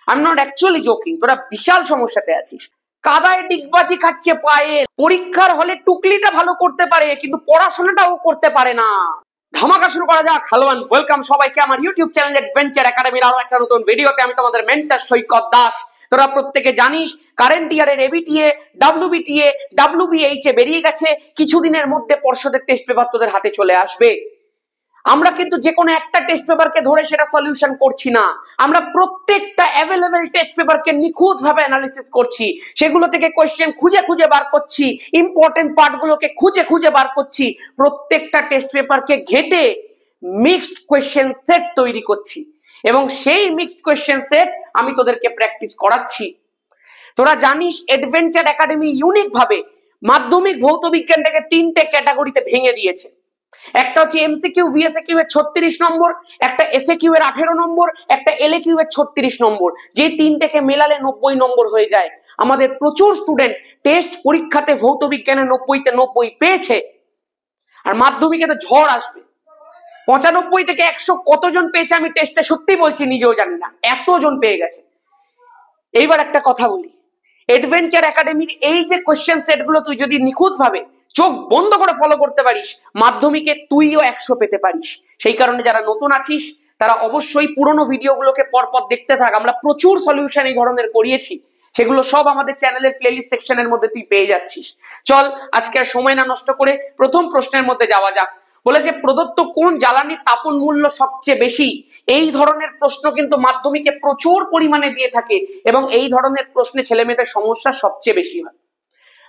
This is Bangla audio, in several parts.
I am not actually joking, তোরা বিশাল সমস্যাতে আছিস। কাদায় ডিগবাজি খাচ্ছে পায়েল, পরীক্ষার হলে টুকলিটা ভালো করতে পারে কিন্তু পড়াশোনাটাও করতে পারে না। ধামাকা শুরু করা যাক। হ্যালো এন্ড ওয়েলকাম সবাইকে আমার ইউটিউব চ্যানেল অ্যাডভেঞ্চার একাডেমির আরো একটা নতুন ভিডিওতে। আমি তোমাদের মেন্টর সৈকত দাস। তোরা প্রত্যেকে জানিস কারেন্ট ইয়ারের এবিটিএ, ডাব্লিউবিটিএ, ডাব্লিউবিএইচ এ বেরিয়ে গেছে। কিছুদিনের মধ্যে পর্ষদের টেস্ট পেপার তোদের হাতে চলে আসবে। আমরা কিন্তু যে কোনো একটা টেস্ট পেপারকে ধরে সেটা সলিউশন করছি না, আমরা প্রত্যেকটা অ্যাভেলেবেল টেস্ট পেপারকে নিখুঁত ভাবে অ্যানালিসিস করছি, সেগুলো থেকে কোয়েশ্চেন খুঁজে খুঁজে বার করছি, ইম্পর্টেন্ট পার্টগুলোকে খুঁজে খুঁজে বার করছি, প্রত্যেকটা টেস্ট পেপারকে ঘেটে মিক্সড কোয়েশ্চেন সেট তৈরি করছি এবং সেই মিক্সড কোয়েশ্চেন সেট আমি তোদেরকে প্র্যাকটিস করাচ্ছি। তোরা জানিস অ্যাডভেঞ্চার একাডেমি ইউনিক ভাবে মাধ্যমিক ভৌত বিজ্ঞানটাকে তিনটে ক্যাটাগরিতে ভেঙে দিয়েছে। একটা হচ্ছে এমসিকিউ ভিএসকিউ এর 36 নম্বর, একটা এসএকিউ এর 18 নম্বর, একটা এলএকিউ এর 36 নম্বর। যে তিনটেকে মেলালে 90 নম্বর হয়ে যায়। আমাদের প্রচুর স্টুডেন্ট টেস্ট পরীক্ষাতে ভৌত বিজ্ঞানে 90তে 90 পেয়েছে, আর মাধ্যমিকে তো ঝড় আসবে। 95 থেকে 100 কতজন পেয়েছে আমি টেস্টে সত্যি বলছি নিজেও জানি না, এতজন পেয়ে গেছে। এইবার একটা কথা বলি, অ্যাডভেঞ্চার একাডেমির এই যে কোশ্চেন সেটগুলো তুই যদি নিখুঁত ভাবে চোখ বন্ধ করে ফলো করতে পারিস, মাধ্যমিকে তুইও 100 পেতে পারিস। সেই কারণে যারা নতুন আছিস তারা অবশ্যই পুরোনো ভিডিওগুলোকে পরপর দেখতে থাক। আমরা প্রচুর সলিউশন এই ধরনের করিয়েছি, সেগুলো সব আমাদের চ্যানেলের প্লেলিস্ট সেকশনের মধ্যে তুই পেয়ে যাচ্ছিস। চল আজকে আর সময় না নষ্ট করে প্রথম প্রশ্নের মধ্যে যাওয়া যাক। বলেছে প্রদত্ত কোন জ্বালানির তাপন মূল্য সবচেয়ে বেশি? এই ধরনের প্রশ্ন কিন্তু মাধ্যমিকে প্রচুর পরিমাণে দিয়ে থাকে এবং এই ধরনের প্রশ্নে ছেলেমেয়েদের সমস্যা সবচেয়ে বেশি হয়।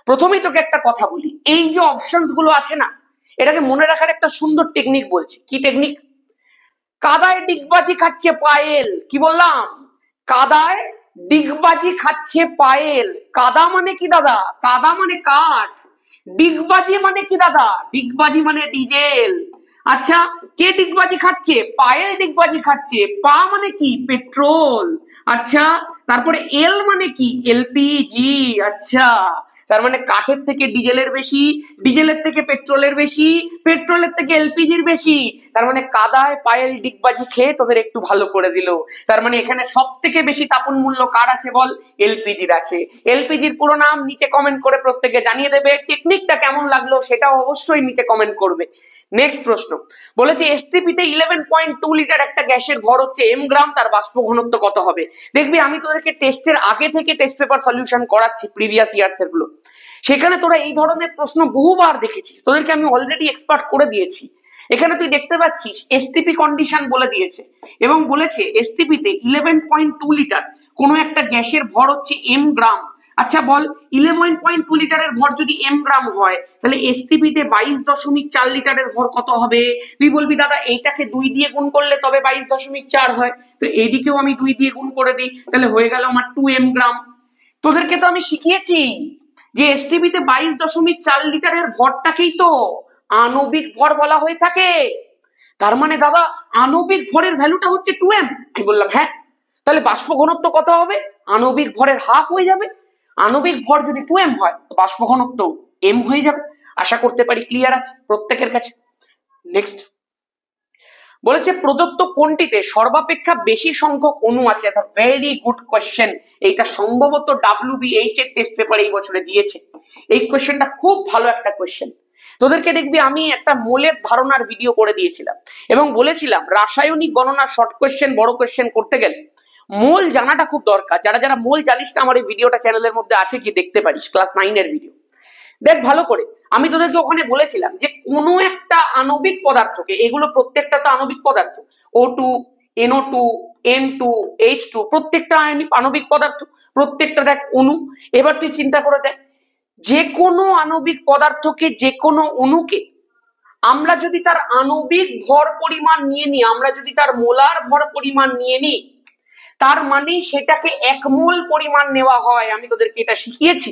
প্রথমেই তোকে একটা কথা বলি, এই যে অপশনস গুলো আছে না, এটাকে মনে রাখার একটা সুন্দর টেকনিক বলছি। কি টেকনিক? কাদায় ডিগবাজি খাচ্ছে পায়েল। কি বললাম? কাদায় ডিগবাজি খাচ্ছে পায়েল। কাদা মানে কি দাদা? কাদা মানে কাঠ। ডিগবাজি মানে কি দাদা? ডিগবাজি মানে ডিজেল। আচ্ছা, কে ডিগবাজি খাচ্ছে? পায়েল ডিগবাজি খাচ্ছে। পা মানে কি? পেট্রোল। আচ্ছা, তারপরে এল মানে কি? এলপিজি। আচ্ছা, তার মানে কাঠের থেকে ডিজেলের বেশি, ডিজেলের থেকে পেট্রোলের বেশি, পেট্রোলের থেকে এলপিজির বেশি। তার মানে কাদায় পায়েল ডিগবাজি খেয়ে তোদের একটু ভালো করে দিল। তার মানে এখানে সব থেকে বেশি তাপন মূল্য কার আছে বল? এলপিজির আছে। এলপিজির পুরো নাম নিচে কমেন্ট করে প্রত্যেকে জানিয়ে দেবে। টেকনিকটা কেমন লাগলো সেটাও অবশ্যই নিচে কমেন্ট করবে। নেক্সট প্রশ্ন বলেছে এসটিপিতে 11.2 লিটার একটা গ্যাসের ভর হচ্ছে এম গ্রাম, তার বাষ্প ঘনত্ব কত হবে? দেখবি আমি তোদেরকে টেস্টের আগে থেকে টেস্ট পেপার সলিউশন করাচ্ছি প্রিভিয়াস ইয়ার্স এর গুলো, সেখানে তোরা এই ধরনের প্রশ্ন বহুবার দেখেছিস, তোদেরকে আমি অলরেডি এক্সপার্ট করে দিয়েছি। এখানে তুই দেখতে পাচ্ছিস এসটিপি কন্ডিশন বলে দিয়েছে এবং বলেছে এসটিপিতে 11.2 লিটার কোনো একটা গ্যাসের ভর হচ্ছে এম গ্রাম। আচ্ছা বল, 11.2 লিটারের ভর যদি এম গ্রাম হয় তাহলে এসটিপিতে 22.4 লিটারের ভর কত হবে? তুই বলবি দাদা এইটাকে 2 দিয়ে গুণ করলে তবে 22.4 হয়, তো এইদিকেও আমি 2 দিয়ে গুণ করে দিই, তাহলে হয়ে গেল আমার 2 এম গ্রাম। তোদেরকে তো আমি শিখিয়েছি যে এসটিপিতে 22.4 লিটারের ভরটাকেই তো আণবিক ভর বলা হয়ে থাকে। তার মানে দাদা আণবিক ভরের ভ্যালুটা হচ্ছে 2m। আমি বললাম হ্যাঁ, তাহলে বাষ্প ঘনত্ব কত হবে? আণবিক ভরের হাফ হয়ে যাবে। আণবিক ভর যদি 2m হয় তো বাষ্প ঘনত্ব m হয়ে যাবে। আশা করতে পারি ক্লিয়ার আছে প্রত্যেকের কাছে। নেক্সট বলেছে প্রদত্ত কোনটিতে সর্বাপেক্ষা বেশি সংখ্যক অণু আছে? Very good question. এইটা সম্ভবত ডাব্লিউবিএইচ এর টেস্ট পেপার এই বছরে দিয়েছে। এই কোয়েশ্চেনটা খুব ভালো একটা কোয়েশ্চেন। তোদেরকে দেখবি আমি একটা মোলের ধারণার ভিডিও করে দিয়েছিলাম এবং বলেছিলাম রাসায়নিক গণনা শর্ট কোয়েশ্চেন বড় কোয়েশ্চেন করতে গেলে মোল জানাটা খুব দরকার। যারা যারা মোল জানিস না, আমার এই ভিডিওটা চ্যানেলের মধ্যে আছে, কি দেখতে পারিস, ক্লাস 9 এর ভিডিও দেখ ভালো করে। আমি তোদেরকে ওখানে বলেছিলাম যে কোনো একটা আণবিক পদার্থকে, এগুলো প্রত্যেকটা তো আণবিক পদার্থ, O2, NO2, N2, H2 প্রত্যেকটা আণবিক পদার্থ, প্রত্যেকটা দেখ অণু। এবার তুই চিন্তা করে দেখ, যে কোনো আণবিক পদার্থকে, যে কোনো অণুকে আমরা যদি তার আণবিক ভর পরিমাণ নিয়ে নিই, আমরা যদি তার মোলার ভর পরিমাণ নিয়ে নিই, তার মানে সেটাকে 1 মোল পরিমাণ নেওয়া হয়। আমি তোদেরকে এটা শিখিয়েছি।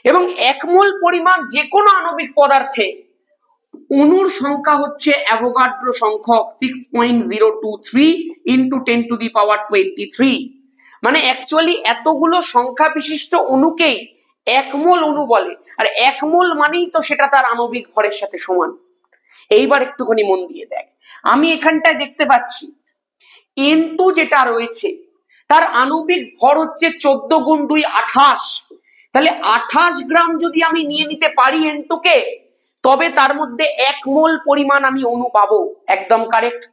এবং 1 মোল পরিমাণ যে কোনো আণবিক পদার্থে অণুর সংখ্যা হচ্ছে অ্যাভোগাড্রো সংখ্যক 6.023 ইন্টু 10⁻23। মানে অ্যাকচুয়ালি এতগুলো সংখ্যা বিশিষ্ট অণুকেই 1 মোল অণু বলে, আর 1 মোল মানেই তো সেটা তার আণবিক ভরের সাথে সমান। এইবার একটুখানি মন দিয়ে দেখ, আমি এখানটায় দেখতে পাচ্ছি N2 যেটা রয়েছে তার আণবিক ভর হচ্ছে 14 গুণ 2 28। তাহলে 28 গ্রাম যদি আমি নিয়ে নিতে পারি N2 কে, তবে তার মধ্যে 1 মোল পরিমাণ আমি অণু পাবো। একদম কারেক্ট।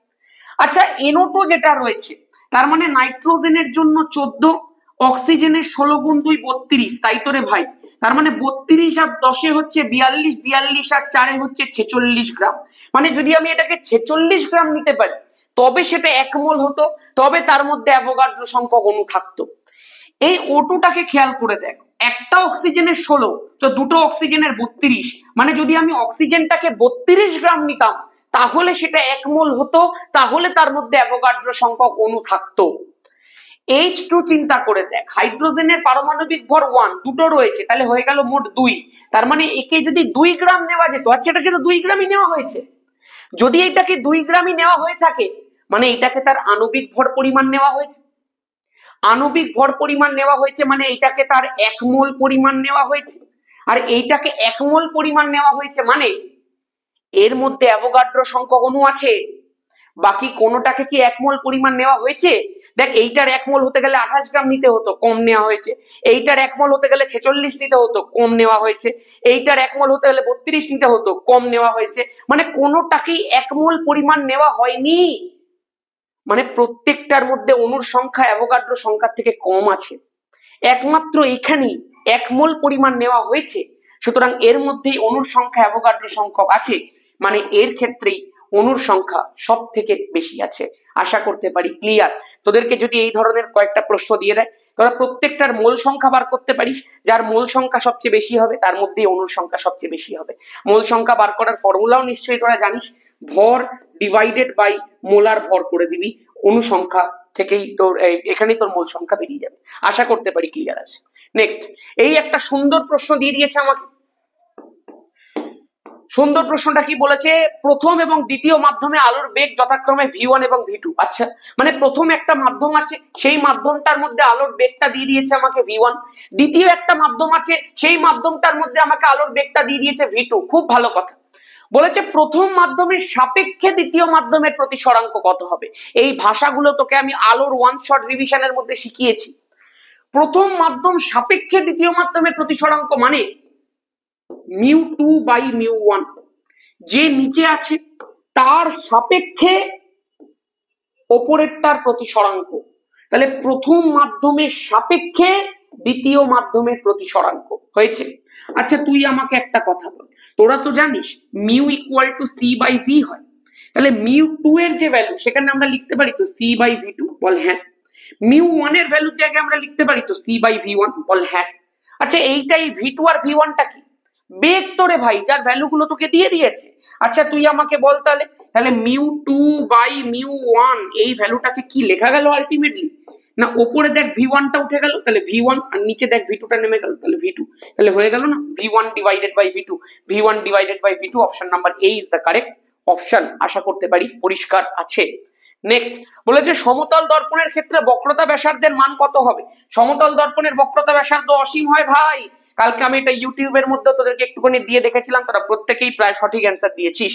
আচ্ছা, NO2 যেটা রয়েছে, তার মানে নাইট্রোজেনের জন্য 14, অক্সিজেনের 16 গুণ 2 32, তাই তো রে ভাই? তার মানে 32 আর 10 হচ্ছে 42, 42 আর 4 হচ্ছে 46 গ্রাম। মানে যদি আমি এটাকে 46 গ্রাম নিতে পারি তবে সেটা 1 মোল হতো, তবে তার মধ্যে অ্যাভোগাড্রো সংখ্যক অণু থাকতো। এই O2টাকে খেয়াল করে দেখ, একটা অক্সিজেনের 16, তো দুটো অক্সিজেনের 32, মানে যদি আমি অক্সিজেনটাকে 32 গ্রাম নিতাম তাহলে সেটা 1 মোল হতো, তাহলে তার মধ্যে অ্যাভোগাড্রো সংখ্যক অণু থাকতো। H2 চিন্তা করে দেখ, হাইড্রোজেনের পারমাণবিক ভর 1, দুটো রয়েছে, তাহলে হয়ে গেল মোট 2। তার মানে একে যদি 2 গ্রাম নেওয়া যেত, আচ্ছা এটাকে তো 2 গ্রামই নেওয়া হয়েছে। যদি এটাকে 2 গ্রামই নেওয়া হয়ে থাকে মানে এটাকে তার আণবিক ভর পরিমাণ নেওয়া হয়েছে। আণবিক ভর পরিমাণ নেওয়া হয়েছে মানে এটাকে তার 1 মোল পরিমাণ নেওয়া হয়েছে। আর এইটাকে 1 মোল পরিমাণ নেওয়া হয়েছে মানে এর মধ্যে অ্যাভোগাড্রো সংখ্যক অণু আছে। বাকি কোনোটাকে কি 1 মোল পরিমাণ নেওয়া হয়েছে? দেখ, এইটার 1 মোল হতে গেলে 28 গ্রাম নিতে হতো, কম নেওয়া হয়েছে। এইটার 1 মোল হতে গেলে 46 নিতে হতো, কম নেওয়া হয়েছে। এইটার 1 মোল হতে গেলে 32 নিতে হতো, কম নেওয়া হয়েছে। মানে কোনোটাকেই 1 মোল পরিমাণ নেওয়া হয়নি। মানে প্রত্যেকটার মধ্যে অণুর সংখ্যা অ্যাভোগাড্রো সংখ্যার থেকে কম আছে। একমাত্র এখানেই 1 মোল পরিমাণ নেওয়া হয়েছে, সুতরাং এর মধ্যেই অণুর সংখ্যা অ্যাভোগাড্রো সংখ্যক আছে। মানে এর ক্ষেত্রেই অণুর সংখ্যা সব থেকে বেশি আছে। আশা করতে পারি ক্লিয়ার। তোদেরকে যদি এই ধরনের কয়েকটা প্রশ্ন দিয়ে দেয়, তোরা প্রত্যেকটার মোল সংখ্যা বার করতে পারিস। যার মোল সংখ্যা সবচেয়ে বেশি হবে তার মধ্যেই অণুর সংখ্যা সবচেয়ে বেশি হবে। মোল সংখ্যা বার করার ফর্মুলাও নিশ্চয়ই তোরা জানিস, ভর ডিভাইডেড বাই মোলার ভর করে দিবি, অণু সংখ্যা থেকেই তোর এখানেই তোর মোল সংখ্যা বেরিয়ে যাবে। আশা করতে পারি ক্লিয়ার আছে। নেক্সট, এই একটা সুন্দর প্রশ্ন দিয়ে দিয়েছে আমাকে। সুন্দর প্রশ্নটা কি বলেছে, প্রথম এবং দ্বিতীয় মাধ্যমে আলোর বেগ যথাক্রমে v1 এবং v2। আচ্ছা, মানে প্রথম একটা মাধ্যম আছে, সেই মাধ্যমটার মধ্যে আলোর বেগটা দিয়ে দিয়েছে আমাকে v1। দ্বিতীয় একটা মাধ্যম আছে, সেই মাধ্যমটার মধ্যে আমাকে আলোর বেগটা দিয়ে দিয়েছে v2। খুব ভালো কথা বলেছে, প্রথম মাধ্যমের সাপেক্ষে দ্বিতীয় মাধ্যমের প্রতিসরাঙ্ক কত হবে। এই ভাষাগুলো তোকে আমি আলোর ওয়ান শট রিভিশনের মধ্যে শিখিয়েছি। প্রথম মাধ্যম সাপেক্ষে দ্বিতীয় মাধ্যমের প্রতিসরাঙ্ক মানে μ2 বাই μ1, যে নিচে আছে তার সাপেক্ষে ওপরেরটার প্রতিসরাঙ্ক। তাহলে প্রথম মাধ্যমের সাপেক্ষে দ্বিতীয় মাধ্যমের প্রতিসরাঙ্ক হয়েছে। আচ্ছা, তুই আমাকে একটা কথা বল, তোরা তো জানিস mu equal to C by V হয়, তাহলে μ2 এর যে ভ্যালু সেখানে আমরা লিখতে পারি তো সি বাই ভি2, বল হ্যাঁ। μ1 এর ভ্যালুর জায়গায় আমরা লিখতে পারি তো সি বাই ভি1, বল হ্যাঁ। আচ্ছা, এইটাই ভি2 আর ভি1টা কি? বেগ তোরে ভাই, যার ভ্যালু গুলো তোকে দিয়ে দিয়েছে। আচ্ছা, তুই আমাকে বল তাহলে তাহলে μ2 বাই μ1 এই ভ্যালুটাকে কি লেখা গেল আলটিমেটলি? না, উপরে দেখ v1টা উঠে গেল, তাহলে v1, আর নিচে দেখ v2টা নেমে গেল, তাহলে v2। তাহলে হয়ে গেল না v1 divided by v2, v1 divided by v2। Option number A is the correct option. আশা করতে পারি পরিষ্কার আছে। নেক্সট বলেছে, সমতল দর্পণের ক্ষেত্রে বক্রতা ব্যাসার্ধের মান কত হবে? সমতল দর্পণের বক্রতা ব্যাসার্ধ অসীম হয় ভাই। কালকে আমি এটা ইউটিউবের মধ্যে তোদেরকে একটুখানি দিয়ে দেখেছিলাম, তোরা প্রত্যেকেই প্রায় সঠিক অ্যান্সার দিয়েছিস।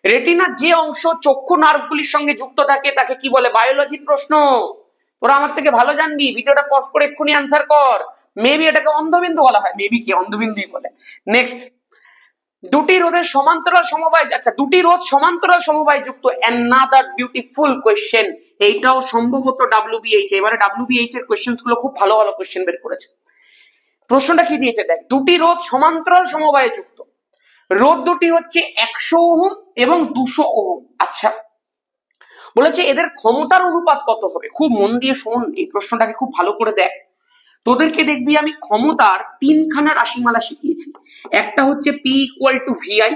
রেটিনা যে অংশ চক্ষু নার্ভগুলির সঙ্গে যুক্ত থাকে তাকে কি বলে? বায়োলজির প্রশ্ন, তোরা আমার থেকে ভালো জানবি। ভিডিওটা পজ করে এক্ষুনি অ্যান্সার কর। মেবি এটাকে অন্ধবিন্দু বলা হয়, মেবি কি অন্ধবিন্দুই বলে। নেক্সট, দুটি রোধের সমান্তরাল সমবায়, আচ্ছা দুটি রোধ সমান্তরাল সমবায় যুক্ত, অ্যানাদার বিউটিফুল কোয়েশ্চেন। এইটাও সম্ভবত WBH, এবারে WBH এর কোয়েশ্চেন গুলো খুব ভালো ভালো কোয়েশ্চেন বের করেছে। প্রশ্নটা কি দিয়েছে দেখ, দুটি রোধ সমান্তরাল সমবায়ে যুক্ত, রোধ দুটি হচ্ছে 100 ওহম এবং 200 ওহম। আচ্ছা, বলেছে এদের ক্ষমতার অনুপাত কত হবে? খুব মন দিয়ে শোন, এই প্রশ্নটাকে খুব ভালো করে দেখ। তোদেরকে দেখবি আমি ক্ষমতার তিনখানা রাশিমালা শিখিয়েছি। একটা হচ্ছে P ইকুয়াল টু VI,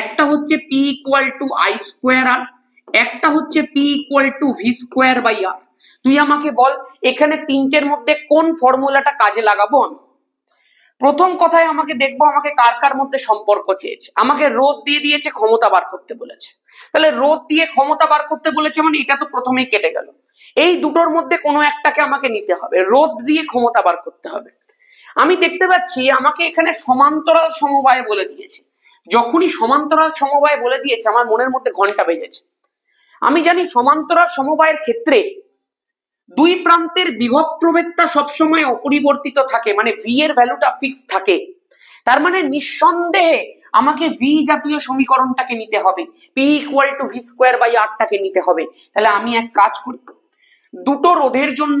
একটা হচ্ছে P equal to I square R, একটা হচ্ছে P equal to V square by R. তুই আমাকে বল এখানে তিনটের মধ্যে কোন ফর্মুলাটা কাজে লাগাবো আমি? প্রথম কথায় আমাকে দেখবো আমাকে কার কার মধ্যে সম্পর্ক চেয়েছে। আমাকে রোধ দিয়ে দিয়েছে, ক্ষমতা বার করতে বলেছে। তাহলে রোধ দিয়ে ক্ষমতা বার করতে বলেছে মানে এটা তো প্রথমেই কেটে গেল। এই দুটোর মধ্যে কোনো একটাকে আমাকে নিতে হবে, রোধ দিয়ে ক্ষমতা বার করতে হবে। আমি দেখতে পাচ্ছি আমাকে এখানে সমান্তরাল সমবায় বলে দিয়েছে। যখনই সমান্তরাল সমবায় বলে দিয়েছে আমার মনের মধ্যে ঘন্টা বেজেছে। আমি জানি সমান্তরাল সমবায়ের ক্ষেত্রে দুই প্রান্তের বিভব প্রভেদটা সবসময় অপরিবর্তিত থাকে, মানে ভি এর ভ্যালুটা ফিক্স থাকে, তার মানে নিঃসন্দেহে আমাকে ভি জাতীয় সমীকরণটাকে নিতে হবে, P equal to V square by R টাকে নিতে হবে। তাহলে আমি এক কাজ করি, দুটো রোধের জন্য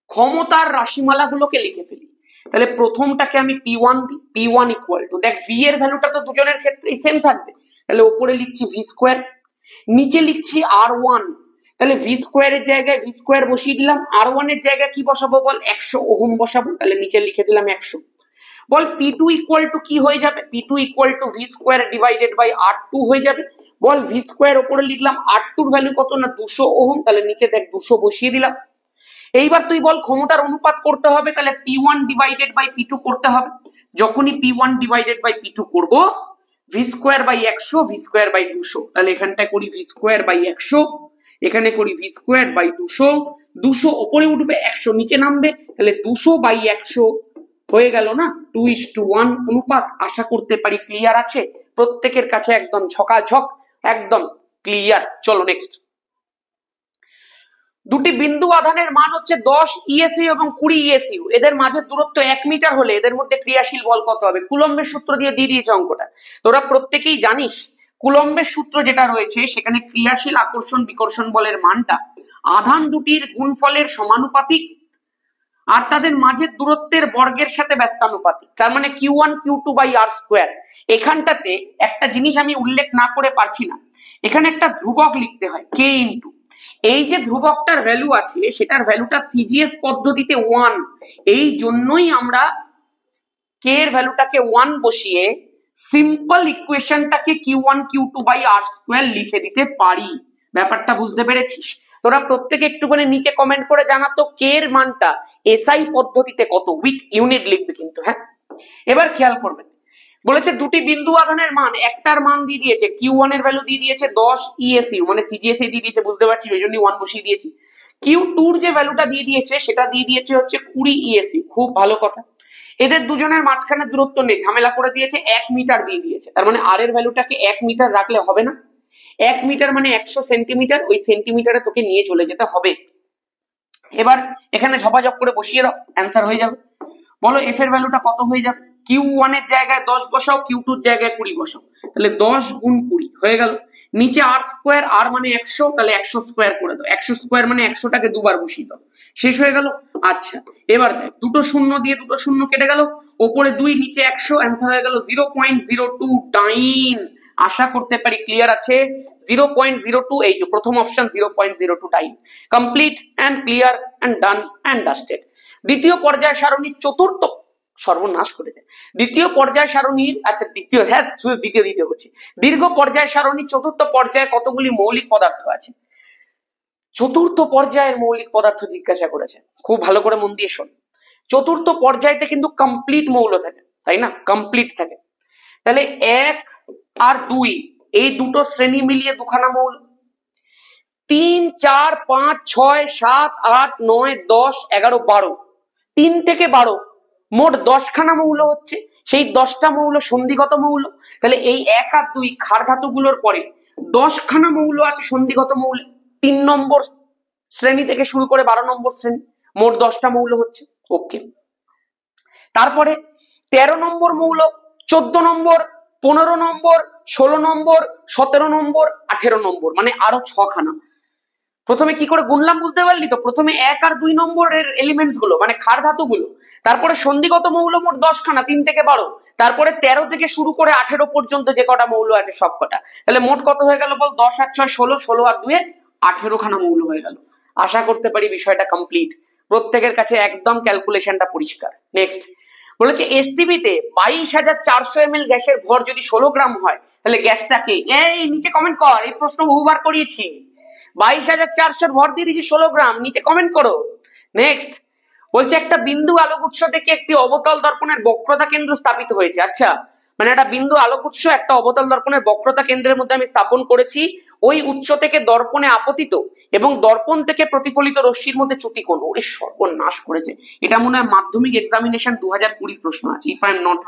ক্ষমতার রাশিমালাগুলোকে লিখে ফেলি। তাহলে প্রথমটাকে আমি পি ওয়ান দিই, পি ওয়ান ইকুয়াল টু, দেখ ভি এর ভ্যালুটা তো দুজনের ক্ষেত্রেই সেম থাকবে, তাহলে উপরে লিখছি ভি স্কোয়ার, নিচে লিখছি আর ওয়ান, তাহলে ভি স্কোয়ারের জায়গায় ভি স্কোয়ার বসিয়ে দিলাম, আর ওয়ান এর জায়গায় কি বসাবো বল, 100 ওহম বসাবো, তাহলে নিচে লিখে দিলাম 100। বল পি টু ইকুয়াল টু কি হয়ে যাবে, P two equal to V square divided by R two হয়ে যাবে। বল ভি স্কোয়ার উপরে লিখলাম, আর টুর ভ্যালু কত না 200 ওহম, তাহলে নিচে দেখ 200 বসিয়ে দিলাম। এইবার তুই বল ক্ষমতার অনুপাত করতে হবে, তাহলে P one divided by P two করতে হবে। যখনই P one divided by P two করবো, V square by 100, V square by 200, তাহলে এখানটায় করি ভি স্কোয়ার বাই 100, এখানে করি ভি স্কোয়ার বাই 200, 200 ওপরে উঠবে 100 নিচে নামবে, তাহলে 200 বাই 100 হয়ে গেল না 2:1 অনুপাত। আশা করতে পারি ক্লিয়ার আছে প্রত্যেকের কাছে, একদম ঝকাঝক, একদম ক্লিয়ার। চলো নেক্সট। দুটি বিন্দু আধানের মান হচ্ছে 10 ইএসইউ এবং 20 ইএসইউ, এদের মাঝে দূরত্ব 1 মিটার হলে এদের মধ্যে ক্রিয়াশীল বল কত হবে? কুলম্বের সূত্র দিয়ে দিয়েছে অঙ্কটা, তোরা প্রত্যেকেই জানিস কুলম্বের সূত্র যেটা রয়েছে সেখানে ক্রিয়াশীল আকর্ষণ বিকর্ষণ বলের মানটা আধান দুটির গুণফলের সমানুপাতিক আর তাদের মাঝের দূরত্বের বর্গের সাথে ব্যস্তানুপাতিক, তার মানে Q1 Q2 by R square. এখানটাতে একটা জিনিস আমি উল্লেখ না করে পারছি না, এখানে একটা ধ্রুবক লিখতে হয় K ইন্টু, এই যে ধ্রুবকটার ভ্যালু আছে সেটার ভ্যালুটা সিজিএস পদ্ধতিতে 1, এই জন্যই আমরা K এর ভ্যালুটাকে 1 বসিয়ে সিম্পল ইকুয়েশনটাকে Q1 Q2 by R square লিখে দিতে পারি। ব্যাপারটা বুঝতে পেরেছিস? তোরা প্রত্যেকে একটুখানি নিচে কমেন্ট করে জানাতো কে এর মানটা এসআই পদ্ধতিতে কত, উইথ ইউনিট লিখবে কিন্তু। হ্যাঁ, এবার খেয়াল করবে, বলেছে দুটি বিন্দু আধানের মান, একটার মান দিয়ে দিয়েছে Q1 এর ভ্যালু দিয়ে দিয়েছে 10 ইএসইউ, মানে সিজিএসএ দিয়ে দিয়েছে, বুঝতে পারছিস, ওই জন্যই 1 বসিয়ে দিয়েছি। Q2 এর যে ভ্যালুটা দিয়ে দিয়েছে সেটা দিয়ে দিয়েছে হচ্ছে 20 ইএসইউ, খুব ভালো কথা। এদের দুজনের মাঝখানে দূরত্ব নেই, ঝামেলা করে দিয়েছে, 1 মিটার দিয়ে দিয়েছে, তার মানে আর এর ভ্যালুটাকে 1 মিটার রাখলে হবে না, 1 মিটার মানে 100 সেন্টিমিটার, ওই সেন্টিমিটারে তোকে নিয়ে চলে যেতে হবে। এবার এখানে ঝপাঝপ করে বসিয়ে দাও, অ্যান্সার হয়ে যাবে। বলো এফ এর ভ্যালুটা কত হয়ে যাবে? Q1 এর জায়গায় 10 বসাও, Q2 এর জায়গায় 20 বসাও, তাহলে 10 গুণ 20 হয়ে গেল। নিচে আর স্কোয়ার, আর মানে 100, তাহলে 100 স্কোয়ার করে দাও, 100 স্কোয়ার মানে 100টাকে দুবার বসিয়ে দাও, শেষ হয়ে গেল। আচ্ছা এবার দেখ, দুটো শূন্য দিয়ে দুটো শূন্য কেটে গেল, ওপরে 2 নিচে 100, অ্যান্সার হয়ে গেল 0.02 আশা করতে পারি ক্লিয়ার আছে। 0.02, এই যে প্রথম option 0.02 dyne, complete and clear and done and dusted. দ্বিতীয় পর্যায় সারণীর চতুর্থ, সর্বনাশ করে যায়, দ্বিতীয় পর্যায় সারণীর, আচ্ছা দ্বিতীয়, হ্যাঁ শুধু দ্বিতীয় হচ্ছে, দীর্ঘ পর্যায় সারণীর চতুর্থ পর্যায়ে কতগুলি মৌলিক পদার্থ আছে? চতুর্থ পর্যায়ের মৌলিক পদার্থ জিজ্ঞাসা করেছে, খুব ভালো করে মন দিয়ে শোন। চতুর্থ পর্যায়তে কিন্তু কমপ্লিট মৌল থাকে, তাই না, কমপ্লিট থাকে। তাহলে 1 আর 2 এই দুটো শ্রেণী মিলিয়ে দুখানা মৌল, 3, 4, 5, 6, 7, 8, 9, 10, 11, 12, 3 থেকে 12 মোট 10 খানা মৌল হচ্ছে, সেই 10টা মৌল সন্ধিগত মৌল। তাহলে এই 1 আর 2 ক্ষার ধাতুগুলোর পরে 10 খানা মৌল আছে সন্ধিগত মৌল, 3 নম্বর শ্রেণী থেকে শুরু করে 12 নম্বর শ্রেণী, মোট 10টা মৌল হচ্ছে। ওকে, তারপরে 13 নম্বর মৌল, 14 নম্বর, 15 নম্বর, 16 নম্বর, 17 নম্বর, 18 নম্বর, মানে আরো 6 খানা। প্রথমে কি করে গুনলাম বুঝতে পারলি তো? প্রথমে 1 আর 2 নম্বরের এলিমেন্টস গুলো মানে ক্ষার ধাতুগুলো, তারপরে সন্ধিগত মৌল মোট 10 খানা, 3 থেকে 12, তারপরে 13 থেকে শুরু করে 18 পর্যন্ত যে কটা মৌল আছে সব কটা, তাহলে মোট কত হয়ে গেল বল? 10 আর 6 16, 16 আর 2 18 খানা মৌল হয়ে গেল। আশা করতে পারি বিষয়টা কমপ্লিট, প্রত্যেকের কাছে একদম ক্যালকুলেশনটা পরিষ্কার। নেক্সট বলেছে এসটিবিতে 22,400 ml গ্যাসের ভর যদি 16 গ্রাম হয়, তাহলে গ্যাসটাকে, এই নিচে কমেন্ট কর, এই প্রশ্ন বহুবার করিয়েছি, 22,400 ভর দিয়ে দিয়েছি 16 গ্রাম, নিচে কমেন্ট করো। নেক্সট বলছে একটা বিন্দু আলোক উৎস থেকে একটি অবতল দর্পণের বক্রতা কেন্দ্র স্থাপিত হয়েছে। আচ্ছা, মানে একটা বিন্দু আলোক উৎস একটা অবতল দর্পণের বক্রতা কেন্দ্রের মধ্যে আমি স্থাপন করেছি, ওই উৎস থেকে দর্পণে আপতিত এবং দর্পণ থেকে প্রতিফলিত রশ্মির মধ্যে চ্যুতি কোণ। ওরে সর্বনাশ করেছে, এটা মনে হয় মাধ্যমিক এক্সামিনেশন 2020 প্রশ্ন আছে, if I am not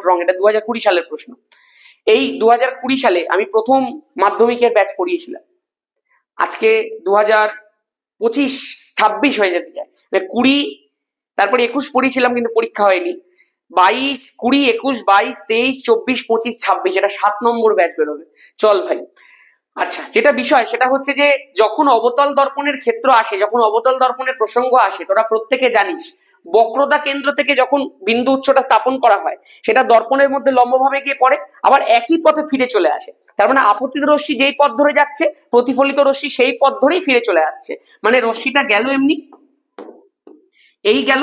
wrong, এটা 2020 সালের প্রশ্ন। এই 2020 সালে আমি প্রথম মাধ্যমিকের ব্যাচ পড়িয়েছিলাম, আজকে 25 26 হয়ে যেতে যায়, 20, তারপরে 21 পড়িয়েছিলাম কিন্তু পরীক্ষা হয়নি, 22 20 21 22 23 24 25 26, এটা 7 নম্বর ব্যাচ বেরোবে। চল ভাই, আচ্ছা যেটা বিষয় সেটা হচ্ছে যে যখন অবতল দর্পণের ক্ষেত্র আসে, যখন অবতল দর্পণের প্রসঙ্গ আসে, তোরা প্রত্যেকে জানিস বক্রতা কেন্দ্র থেকে যখন বিন্দু উচ্চটা স্থাপন করা হয় সেটা দর্পণের মধ্যে লম্বভাবে গিয়ে পড়ে, আবার একই পথে ফিরে চলে আসে। তার মানে আপতিত রশ্মি যেই পথ ধরে যাচ্ছে, প্রতিফলিত রশ্মি সেই পথ ধরেই ফিরে চলে আসছে। মানে রশ্মিটা গেল এমনি, এই গেল,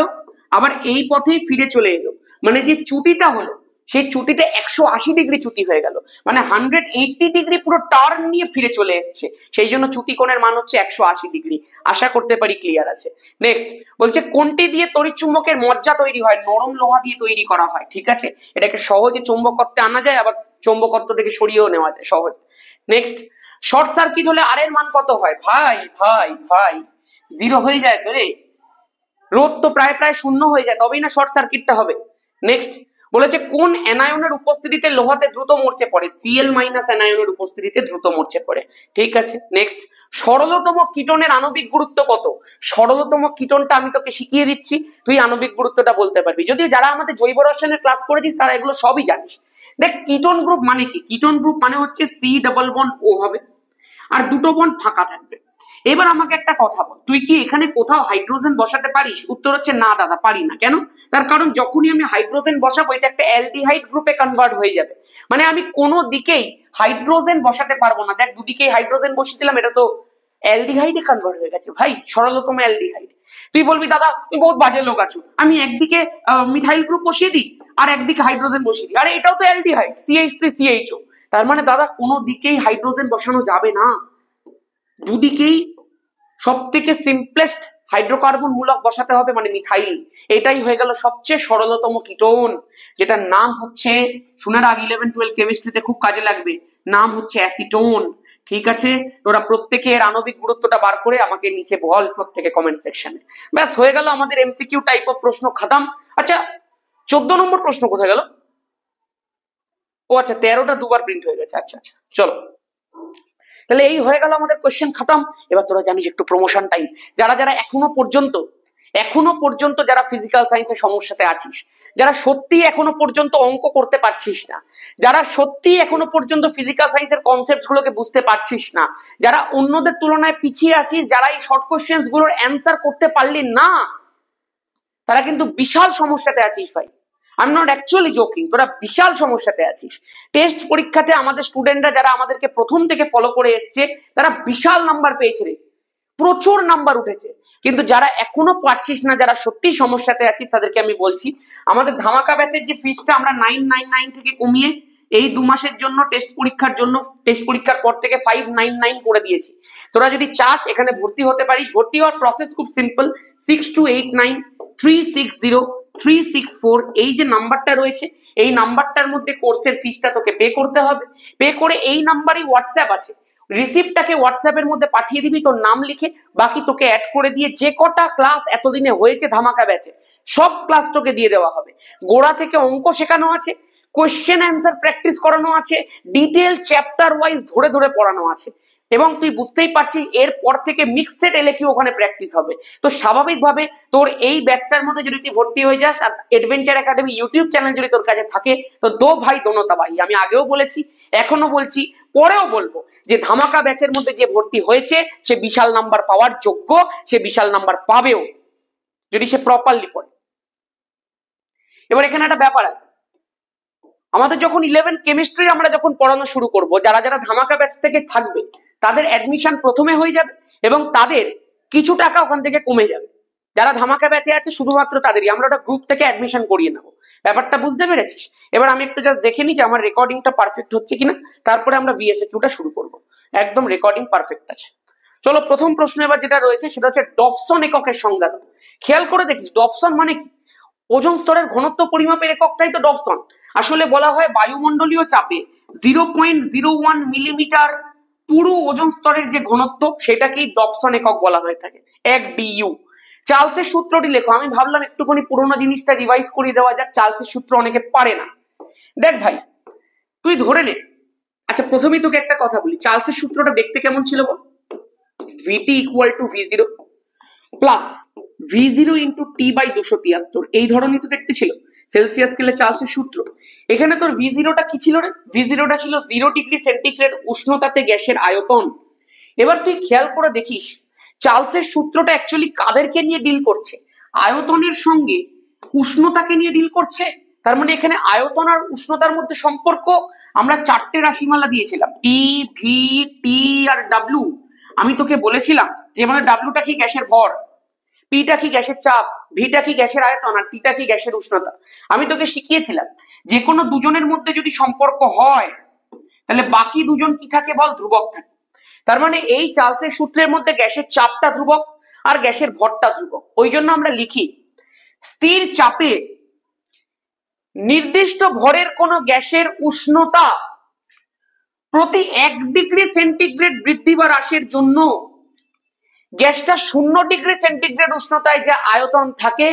আবার এই পথেই ফিরে চলে এলো, মানে যে চুটিটা হলো সেই চুটিতে 180 ডিগ্রি চুটি হয়ে গেল, মানে 180 ডিগ্রি পুরো টার্ন নিয়ে ফিরে চলে এসছে। সেই জন্য চুটি কোণের মান হচ্ছে 180 ডিগ্রি। আশা করতে পারি ক্লিয়ার আছে। নেক্সট বলছে কোনটি দিয়ে তড়িৎ চুম্বকের মজ্জা তৈরি হয়? নরম লোহা দিয়ে তৈরি করা হয়। ঠিক আছে, এটাকে সহজে চৌম্বকত্বে আনা যায়, আবার চৌম্বকত্ব থেকে সরিয়েও নেওয়া যায় সহজে। নেক্সট, শর্ট সার্কিট হলে আর এর মান কত হয়? ভাই ভাই ভাই 0 হয়ে যায় তো রে, রোধ তো প্রায় প্রায় শূন্য হয়ে যায়, তবেই না শর্ট সার্কিটটা হবে। নেক্সট বলেছে কোন অ্যানায়নের উপস্থিতিতে লোহাতে দ্রুত মরচে পড়ে? Cl- অ্যানায়নের উপস্থিতিতে দ্রুত মরচে পড়ে। ঠিক আছে, নেক্সট, সরলতম কিটোনের আণবিক গুরুত্ব কত? সরলতম কিটোনটা আমি তোকে শিখিয়ে দিচ্ছি, তুই আণবিক গুরুত্বটা বলতে পারবি। যদিও যারা আমাদের জৈব রসায়নের ক্লাস করেছিস তারা এগুলো সবই জানিস। দেখ কিটোন গ্রুপ মানে কি? কিটোন গ্রুপ মানে হচ্ছে C+O হবে, আর দুটো বন্ড ফাঁকা থাকবে। এবার আমাকে একটা কথা বল, তুই কি এখানে কোথাও হাইড্রোজেন বসাতে পারিস? উত্তর হচ্ছে না দাদা, পারি না। কেন? তার কারণ যখনই আমি হাইড্রোজেন বসাবো এটা একটা অ্যালডিহাইড গ্রুপে কনভার্ট হয়ে যাবে, মানে আমি কোনো দিকেই হাইড্রোজেন বসাতে পারবো না। দেখ দুদিকেই হাইড্রোজেন বসিয়ে দিলাম, এটা তো অ্যালডিহাইডে কনভার্ট হয়ে গেছে ভাই, সরলতম অ্যালডিহাইড। তুই বলবি দাদা তুই বহুত বাজে লোক আছো, আমি একদিকে মিথাইল গ্রুপ বসিয়ে দিই আর একদিকে হাইড্রোজেন বসিয়ে দিই, আরে এটাও তো অ্যালডিহাইড, CH3CHO। তার মানে দাদা কোনো দিকেই হাইড্রোজেন বসানো যাবে না, দুদিকেই সব থেকে সিম্পলেস্ট হাইড্রোকার্বন মূলক বসাতে হবে, মানে মিথাইল। এটাই হয়ে গেল সবচেয়ে সরলতম কিটোন, যেটার নাম হচ্ছে, শুনে রাখ 11-12 কেমিস্ট্রিতে খুব কাজে লাগবে, নাম হচ্ছে অ্যাসিটোন। ঠিক আছে, তোরা প্রত্যেকে এর আণবিক গুরুত্বটা বার করে আমাকে নিচে বল প্রত্যেকে কমেন্ট সেকশনে। ব্যাস হয়ে গেল আমাদের MCQ টাইপ অফ প্রশ্ন খতম। আচ্ছা 14 নম্বর প্রশ্ন কোথায় গেল? ও আচ্ছা 13টা দুবার প্রিন্ট হয়ে গেছে। আচ্ছা আচ্ছা চলো, তাহলে এই হয়ে গেল আমাদের কোশ্চেন খতম। এবার তোরা জানিস একটু প্রমোশন টাইম। যারা যারা এখনো পর্যন্ত যারা ফিজিক্যাল সায়েন্সের সমস্যাতে আছিস, যারা সত্যি এখনো পর্যন্ত অঙ্ক করতে পারছিস না, যারা সত্যি এখনো পর্যন্ত ফিজিক্যাল সায়েন্সের কনসেপ্টস গুলোকে বুঝতে পারছিস না, যারা অন্যদের তুলনায় পিছিয়ে আছিস, যারা এই শর্ট কোশ্চেন্স গুলোর অ্যান্সার করতে পারলি না, তারা কিন্তু বিশাল সমস্যাতে আছিস ভাই। I am not actually joking, তোরা বিশাল সমস্যাতে আছিস। টেস্ট পরীক্ষাতে আমাদের স্টুডেন্টরা যারা আমাদেরকে প্রথম থেকে ফলো করে এসছে তারা বিশাল নাম্বার পেয়েছে রে, প্রচুর নাম্বার উঠেছে। কিন্তু যারা এখনো পারছিস না, যারা সত্যি সমস্যাতে আছিস, তাদেরকে আমি বলছি আমাদের ধামাকা ব্যাচের যে ফিসটা আমরা 999 থেকে কমিয়ে এই 2 মাসের জন্য টেস্ট পরীক্ষার পর থেকে 599 করে দিয়েছি। তোরা যদি চাস এখানে ভর্তি হতে পারিস। ভর্তি হওয়ার প্রসেস খুব সিম্পল, 6289360364 এই যে নাম্বারটা রয়েছে, এই নাম্বারটার মধ্যে কোর্সের ফিসটা তোকে পে করতে হবে। পে করে এই নাম্বারই হোয়াটসঅ্যাপ আছে, রিসিপ্টটাকে হোয়াটসঅ্যাপের মধ্যে পাঠিয়ে দিবি তোর নাম লিখে, বাকি তোকে অ্যাড করে দিয়ে যে কটা ক্লাস এতদিনে হয়েছে ধামাকা ব্যাচে সব ক্লাস তোকে দিয়ে দেওয়া হবে। গোড়া থেকে অঙ্ক শেখানো আছে, কোশ্চেন অ্যান্সার প্র্যাকটিস করানো আছে, ডিটেল চ্যাপ্টার ওয়াইজ ধরে ধরে পড়ানো আছে, এবং তুই বুঝতেই পারছিস এরপর থেকে মিক্সড এলএকিউ ওখানে প্র্যাকটিস হবে। তো স্বাভাবিকভাবে তোর এই ব্যাচটার মধ্যে যদি তুই ভর্তি হয়ে যাস, আর অ্যাডভেঞ্চার একাডেমি ইউটিউব চ্যানেল যদি তোর কাছে থাকে, তো দো ভাই দোনোতা ভাই। আমি আগেও বলেছি, এখনো বলছি, পরেও বলবো যে ধামাকা ব্যাচের মধ্যে যে ভর্তি হয়েছে সে বিশাল নাম্বার পাওয়ার যোগ্য, সে বিশাল নাম্বার পাবেও যদি সে প্রপারলি পড়ে। এবার এখানে একটা ব্যাপার আছে, আমাদের যখন 11 কেমিস্ট্রি আমরা যখন পড়ানো শুরু করব, যারা যারা ধামাকা ব্যাচ থেকে থাকবে তাদের অ্যাডমিশন প্রথমে হয়ে যাবে এবং তাদের কিছু টাকা ওখান থেকে কমে যাবে। যারা ধামাকা ব্যাচে আছে শুধুমাত্র তাদেরই আমরা ওটা গ্রুপ থেকে অ্যাডমিশন করিয়ে নেবো। ব্যাপারটা বুঝতে পেরেছিস? এবার আমি একটু জাস্ট দেখে নিই যে আমার রেকর্ডিংটা পারফেক্ট হচ্ছে কিনা, তারপরে আমরা VSQ-টা শুরু করব। একদম রেকর্ডিং পারফেক্ট আছে। চলো প্রথম প্রশ্ন এবার যেটা রয়েছে সেটা হচ্ছে ডবসন এককের সংজ্ঞা। খেয়াল করে দেখিস ডবসন মানে কি? ওজোন স্তরের ঘনত্ব পরিমাপের এককটাই তো ডবসন। আসলে বলা হয় বায়ুমণ্ডলীয় চাপে 0.01 মিলিমিটার পুরো ওজোন স্তরের যে ঘনত্ব সেটাকেই ডবসন একক বলা হয়ে থাকে, 1 DU। চার্লসের সূত্রটি লেখো। আমি ভাবলাম একটুখানি পুরোনো জিনিসটা রিভাইজ করে দেওয়া যাক, চার্লসের সূত্র অনেকে পারে না। দেখ ভাই তুই ধরে নে, আচ্ছা প্রথমেই তোকে একটা কথা বলি, চার্লসের সূত্রটা দেখতে কেমন ছিল বল? VT equal to V0 plus V0 into T by 273, এই ধরনের তো দেখতে ছিল সেলসিয়াস স্কেলে চার্লসের সূত্র। এখানে তোর V0টা কি ছিল রে? V0টা ছিল 0 ডিগ্রি সেন্টিগ্রেড উষ্ণতাতে গ্যাসের আয়তন। এবার তুই খেয়াল করে দেখিস চার্লসের সূত্রটা অ্যাকচুয়ালি কাদেরকে নিয়ে ডিল করছে? আয়তনের সঙ্গে উষ্ণতাকে নিয়ে ডিল করছে। তার মানে এখানে আয়তন আর উষ্ণতার মধ্যে সম্পর্ক আমরা 4টে রাশিমালা দিয়েছিলাম, টি, ভি, টি আর ডাব্লিউ। আমি তোকে বলেছিলাম যে মানে ডাব্লিউটা কি গ্যাসের ভর, পিটা কি গ্যাসের চাপ, ভিটা কি গ্যাসের আয়তন আর টিটা কি গ্যাসের উষ্ণতা। আমি তোকে শিখিয়েছিলাম যে কোনো দুজনের মধ্যে যদি সম্পর্ক হয় তাহলে বাকি দুজন কি থাকে বল? ধ্রুবক থাকে। তার মানে এই চার্লসের সূত্রের মধ্যে গ্যাসের চাপটা ধ্রুবক আর গ্যাসের ভরটা ধ্রুবক। ওই জন্য আমরা লিখি স্থির চাপে নির্দিষ্ট ভরের কোন গ্যাসের উষ্ণতা প্রতি 1 ডিগ্রি সেন্টিগ্রেড বৃদ্ধি বা হ্রাসের জন্য গ্যাসটা 0 ডিগ্রি সেন্টিগ্রেড উষ্ণতায় যে আয়তন থাকে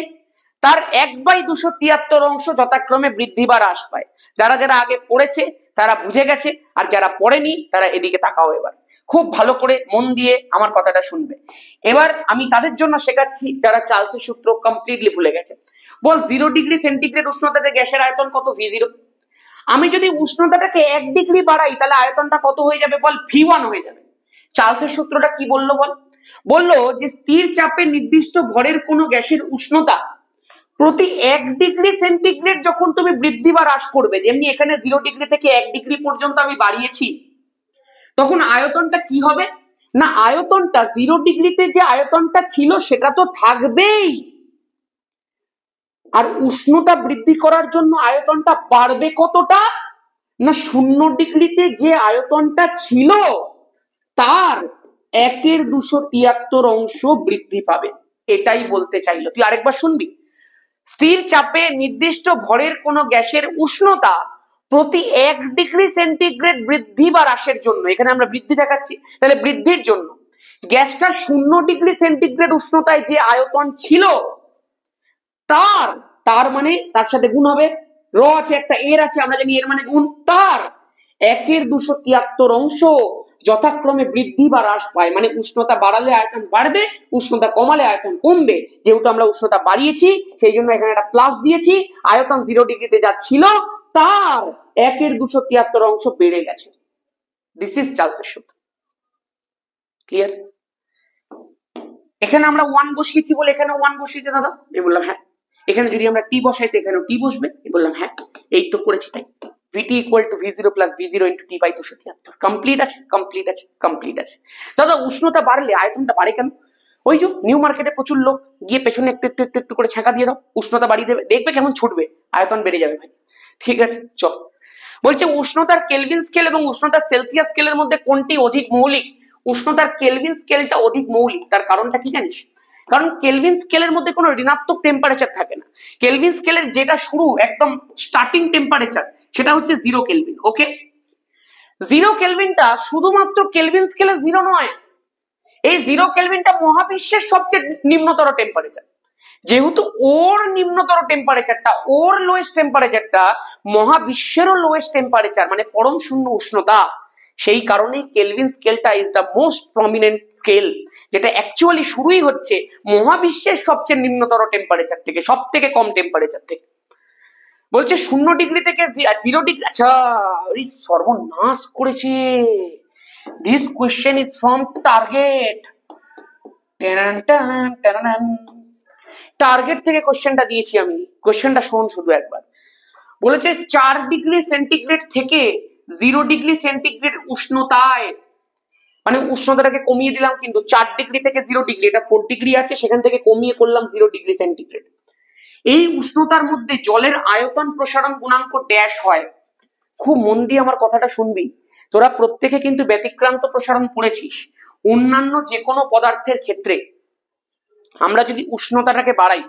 তার 1/273 অংশ যথাক্রমে বৃদ্ধি বা হ্রাস পায়। যারা যারা আগে পড়েছে তারা বুঝে গেছে, আর যারা পড়েনি তারা এদিকে তাকাও। এবার খুব ভালো করে মন দিয়ে আমার কথাটা শুনবে। এবার আমি তাদের জন্য শেখাচ্ছি যারা চার্লসের সূত্র কমপ্লিটলি ভুলে গেছে। বল 0 ডিগ্রি সেন্টিগ্রেড উষ্ণতাতে গ্যাসের আয়তন কত? V0। আমি যদি উষ্ণতাটাকে 1 ডিগ্রি বাড়াই তাহলে আয়তনটা কত হয়ে যাবে বল? V1 হয়ে যাবে। চার্লসের সূত্রটা কি বললো বল? বললো যে স্থির চাপে নির্দিষ্ট ভরের কোনো গ্যাসের উষ্ণতা প্রতি 1 ডিগ্রি সেন্টিগ্রেড যখন তুমি বৃদ্ধি বা হ্রাস করবে, যেমনি এখানে 0 ডিগ্রি থেকে 1 ডিগ্রি পর্যন্ত আমি বাড়িয়েছি, তখন আয়তনটা কি হবে না? আয়তনটা 0 ডিগ্রিতে যে আয়তনটা ছিল সেটা তো থাকবেই, আর উষ্ণতা বৃদ্ধি করার জন্য আয়তনটা বাড়বে কতটা না? 0 ডিগ্রিতে যে আয়তনটা ছিল তার 1/273 অংশ বৃদ্ধি পাবে। এটাই বলতে চাইলো। তুই আরেকবার শুনবি। স্থির চাপে নির্দিষ্ট ভরের কোন গ্যাসের উষ্ণতা প্রতি 1 ডিগ্রি সেন্টিগ্রেড বৃদ্ধি বা হ্রাসের জন্য, এখানে আমরা বৃদ্ধি দেখাচ্ছি, তাহলে বৃদ্ধির জন্য গ্যাসটা 0 ডিগ্রি সেন্টিগ্রেড উষ্ণতায় যে আয়তন ছিল তার মানে তার সাথে গুণ হবে, র আছে একটা, এর আছে, আমরা জানি এর মানে গুণ, তার 1/273 অংশ যথাক্রমে বৃদ্ধি বা হ্রাস পায়। মানে উষ্ণতা বাড়ালে আয়তন বাড়বে, উষ্ণতা কমালে আয়তন কমবে। যেহেতু আমরা উষ্ণতা বাড়িয়েছি সেই জন্য এখানে একটা প্লাস দিয়েছি। আয়তন 0 ডিগ্রিতে যা ছিল তার 1/273 অংশ বেড়ে গেছে। দিস ইজ চার্লসের সূত্র। ক্লিয়ার? এখানে আমরা 1 বসিয়েছি বলে এখানে 1 বসিয়েছে দাদা? আমি বললাম হ্যাঁ। এখানে যদি আমরা টি বসাই তো এখানেও টি বসবে? আমি বললাম হ্যাঁ। এই তো করেছি তাই। VT equal to V0 plus V0 into T by 273। Complete আছে, কমপ্লিট আছে, কমপ্লিট আছে। দাদা উষ্ণতা বাড়লে আয়তনটা বাড়ে কেন? ওই যে নিউ মার্কেটে প্রচুর লোক গিয়ে পেছনে একটু একটু একটু একটু করে ছাঁকা দিয়ে দাও, উষ্ণতা বাড়িয়ে দেবে, দেখবে কেমন ছুটবে, আয়তন বেড়ে যাবে ভাই। ঠিক আছে চল। বলছে উষ্ণতার কেলভিন স্কেল এবং উষ্ণতার সেলসিয়াস স্কেলের মধ্যে কোনটি অধিক মৌলিক? উষ্ণতার কেলভিন স্কেলটা অধিক মৌলিক। তার কারণটা কি জানিস? কারণ কেলভিন স্কেলের মধ্যে কোনো ঋণাত্মক টেম্পারেচার থাকে না। কেলভিন স্কেলের যেটা শুরু একদম স্টার্টিং টেম্পারেচার সেটা হচ্ছে 0 কেলভিন। ওকে, 0 কেলভিনটা শুধুমাত্র কেলভিন স্কেলে 0 নয়, এই 0 কেলভিনটা মহাবিশ্বের সবচেয়ে নিম্নতর টেম্পারেচার। যেহেতু ওর নিম্নতর টেম্পারেচারটা, ওর লোয়েস্ট টেম্পারেচারটা মহাবিশ্বেরও লোয়েস্ট টেম্পারেচার, মানে পরম শূন্য উষ্ণতা, সেই কারণেই কেলভিন স্কেলটা is the most prominent scale, যেটা অ্যাকচুয়ালি শুরুই হচ্ছে মহাবিশ্বের সবচেয়ে নিম্নতর টেম্পারেচার থেকে, সব থেকে কম টেম্পারেচার থেকে। বলছে 0 ডিগ্রি থেকে 0 ডিগ্রি। আচ্ছা, সর্বনাশ করেছে। This question is from target. Target থেকে কোয়েশ্চেনটা দিয়েছি আমি। কোয়েশ্চেনটা শোন শুধু একবার। বলেছে 4 ডিগ্রি সেন্টিগ্রেড থেকে 0 ডিগ্রি সেন্টিগ্রেড উষ্ণতায়, মানে উষ্ণতাটাকে কমিয়ে দিলাম, কিন্তু 4 ডিগ্রি থেকে 0 ডিগ্রি, এটা 4 ডিগ্রি আছে, সেখান থেকে কমিয়ে করলাম 0 ডিগ্রি সেন্টিগ্রেড। এই উষ্ণতার মধ্যে জলের আয়তন প্রসারণ গুণাঙ্ক ড্যাশ হয়। খুব মন দিয়ে আমার কথাটা শুনবি। তোরা প্রত্যেকে কিন্তু ব্যতিক্রান্ত প্রসারণ পড়েছিস। অন্যান্য যে কোনো পদার্থের ক্ষেত্রে আমরা যদি উষ্ণতাটাকে বাড়াই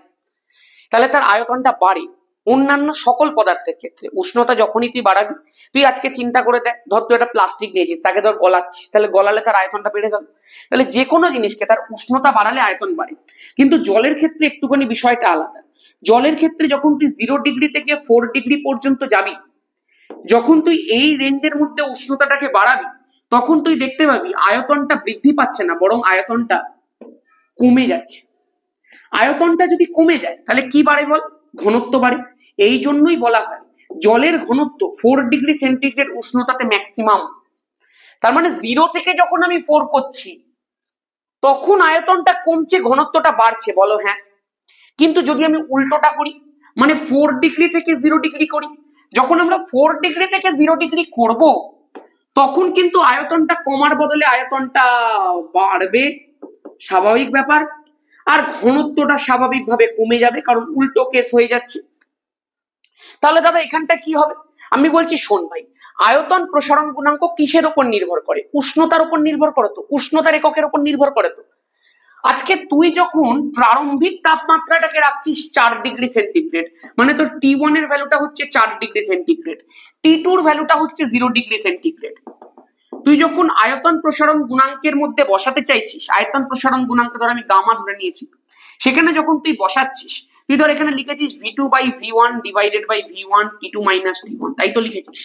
তাহলে তার আয়তনটা বাড়ে। অন্যান্য সকল পদার্থের ক্ষেত্রে উষ্ণতা যখনই তুই বাড়াবি, তুই আজকে চিন্তা করে দেখ, ধর তুই একটা প্লাস্টিক নিয়েছিস, তাকে ধর গলাচ্ছিস, তাহলে গলালে তার আয়তনটা বেড়ে গেল। তাহলে যে কোনো জিনিসকে তার উষ্ণতা বাড়ালে আয়তন বাড়ে। কিন্তু জলের ক্ষেত্রে একটুখানি বিষয়টা আলাদা। জলের ক্ষেত্রে যখন তুই 0 ডিগ্রি থেকে 4 ডিগ্রি পর্যন্ত যাবি, যখন তুই এই রেঞ্জের মধ্যে উষ্ণতাটাকে বাড়াবি, তখন তুই দেখতে পাবি আয়তনটা বৃদ্ধি পাচ্ছে না, বরং আয়তনটা কমে যাচ্ছে। আয়তনটা যদি কমে যায় তাহলে কি বাড়ে বল? ঘনত্ব বাড়ে। এই জন্যই বলা হয় জলের ঘনত্ব 4°C উষ্ণতাতে ম্যাক্সিমাম। তার মানে 0 থেকে যখন আমি 4 করছি তখন আয়তনটা কমছে, ঘনত্বটা বাড়ছে, বলো হ্যাঁ। কিন্তু যদি আমি উল্টোটা করি, মানে 4° থেকে 0° করি, যখন আমরা 4° থেকে 0° করব তখন কিন্তু আয়তনটা কমার বদলে আয়তনটা বাড়বে, স্বাভাবিক ব্যাপার। আর ঘনত্বটা স্বাভাবিকভাবে কমে যাবে, কারণ উল্টো কেস হয়ে যাচ্ছে। তাহলে দাদা এখানটা কি হবে? আমি বলছি শোন ভাই, আয়তন প্রসারণ গুণাঙ্ক কিসের উপর নির্ভর করে? উষ্ণতার উপর নির্ভর করে তো, উষ্ণতার এককের উপর নির্ভর করে তো। আজকে তুই যখন প্রারম্ভিক তাপমাত্রাটাকে রাখছিস 4°C, মানে তোর T1 এর ভ্যালুটা হচ্ছে 4°C, T2 এর ভ্যালুটা হচ্ছে 0°C। তুই যখন আয়তন প্রসারণ গুণাঙ্কের মধ্যে বসাতে চাইছিস, আয়তন প্রসারণ গুণাঙ্ক ধর আমি গামা ধরে নিয়েছি, সেখানে যখন তুই বসাচ্ছিস, তুই ধর এখানে লিখেছিস V2/V1 divided by V1 T2 minus T1, তাই তো লিখেছিস।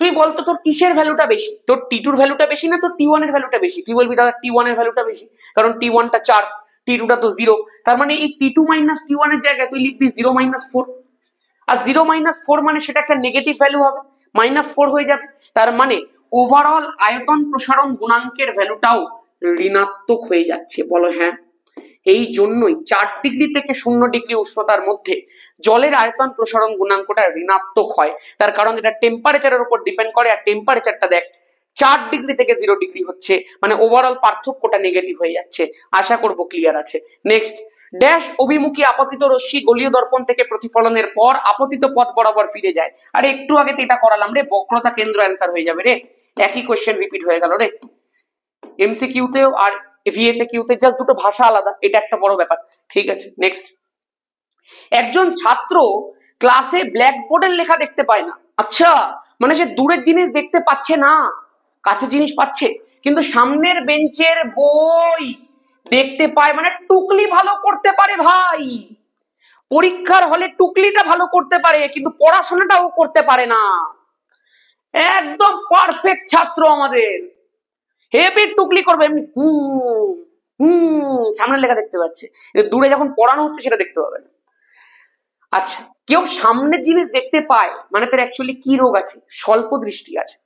তুই বলতো তোর কিসের ভ্যালুটা বেশি, তোর T2 এর ভ্যালুটা বেশি না তোর T1 এর ভ্যালুটা বেশি? তুই বলবি দাদা T1 এর ভ্যালুটা বেশি, কারণ T1 টা 4, T2 টা তো 0। তার মানে এই T2 মাইনাস T1 এর জায়গায় তুই লিখবি 0-4, আর 0-4 মানে সেটা একটা নেগেটিভ ভ্যালু হবে, -4 হয়ে যাবে। তার মানে ওভারঅল আয়তন প্রসারণ গুণাঙ্কের ভ্যালুটাও ঋণাত্মক হয়ে যাচ্ছে, বলো হ্যাঁ। এই জন্যই 4° থেকে 0° উষ্ণতার মধ্যে জলের আয়তন প্রসারণ গুণাঙ্কটা ঋণাত্মক হয়। তার কারণ এটা টেম্পারেচারের উপর ডিপেন্ড করে, আর টেম্পারেচারটা দেখ 4° থেকে 0° হচ্ছে, মানে ওভারঅল পার্থক্যটা নেগেটিভ হয়ে যাচ্ছে। আশা করব ক্লিয়ার আছে। নেক্সট, ড্যাশ অভিমুখী আপতিত রশ্মি গলীয় দর্পণ থেকে প্রতিফলনের পর আপতিত পথ বরাবর ফিরে যায়। আরে একটু আগে তো এটা করালাম রে, বক্রতা কেন্দ্র অ্যান্সার হয়ে যাবে রে, একই কোশ্চেন রিপিট হয়ে গেল রে। এমসিকিউতেও আর ভিএসকিউতে জাস্ট দুটো ভাষা আলাদা, এটা একটা বড় ব্যাপার। ঠিক আছে, নেক্সট, একজন ছাত্র ক্লাসে ব্ল্যাকবোর্ডের লেখা দেখতে পায় না। আচ্ছা, মানে সে দূরের জিনিস দেখতে পাচ্ছে না, কাছের জিনিস পাচ্ছে, কিন্তু সামনের বেঞ্চের বই দেখতে পায়, মানে টুকলি ভালো করতে পারে ভাই। পরীক্ষার হলে টুকলিটা ভালো করতে পারে, কিন্তু পড়াশোনাটাও করতে পারে না। একদম পারফেক্ট ছাত্র আমাদের, হেভি টুকলি করবে, এমনি সামনের লেখা দেখতে পাচ্ছে, দূরে যখন পড়ানো হচ্ছে সেটা দেখতে পাবে না। আচ্ছা, কেউ সামনের জিনিস দেখতে পায় মানে তার অ্যাকচুয়ালি কি রোগ আছে? স্বল্প দৃষ্টি আছে।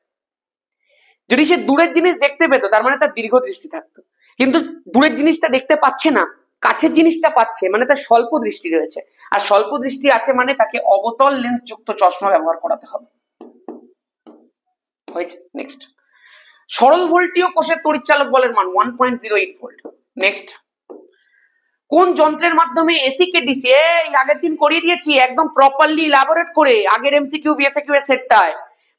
যদি সে দূরের জিনিস দেখতে পেত তার মানে তার দীর্ঘ দৃষ্টি থাকতো, কিন্তু দূরের জিনিসটা দেখতে পাচ্ছে না, কাছের জিনিসটা পাচ্ছে, মানে তার স্বল্প দৃষ্টি রয়েছে। আর স্বল্প দৃষ্টি আছে মানে তাকে অবতল লেন্স যুক্ত চশমা ব্যবহার করাতে হবে। হয়েছে। নেক্সট, সরল ভোল্টীয় কোষের তড়িৎচালক বলের মান 1.08 ভোল্ট। নেক্সট, কোন যন্ত্রের মাধ্যমে এসি কে ডিসি, এই আগের দিন করিয়ে দিয়েছি একদম প্রপারলি ইলাবোরেট করে, আগের এমসিকিউ বিএসকিউ এর সেটটায়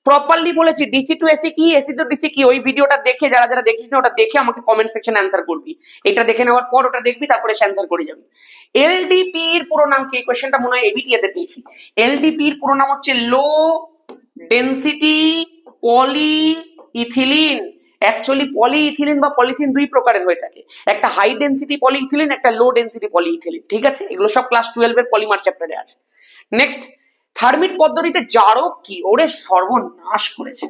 প্রপারলি বলেছি ডিসি টু এসি কি, এসি টু ডিসি কি। ওই ভিডিওটা দেখে যারা যারা দেখিস না ওটা দেখে আমাকে কমেন্ট সেকশনে অ্যানসার করবি, এটা দেখে নেওয়ার পর ওটা দেখবি, তারপরে অ্যানসার করে যাবি। এলডিপি এর পুরো নাম কি? এই কোশ্চেনটা মনে হয় এবিটিএ তে পেয়েছি। এলডিপি এর পুরো নাম হচ্ছে লো ডেনসিটি পলি ইথিলিন। অ্যাকচুয়ালি পলিইথিলিন বা পলিথিন দুই প্রকারের হয়ে থাকে, একটা হাই ডেনসিটি পলিইথিলিন, একটা লো ডেনসিটি পলিইথিলিন। ঠিক আছে, এগুলো সব ক্লাস 12 এর পলিমার চ্যাপ্টারে আছে। নেক্সট, থার্মিট পদ্ধতিতে জারক কি? ওরে সর্বনাশ করেছে।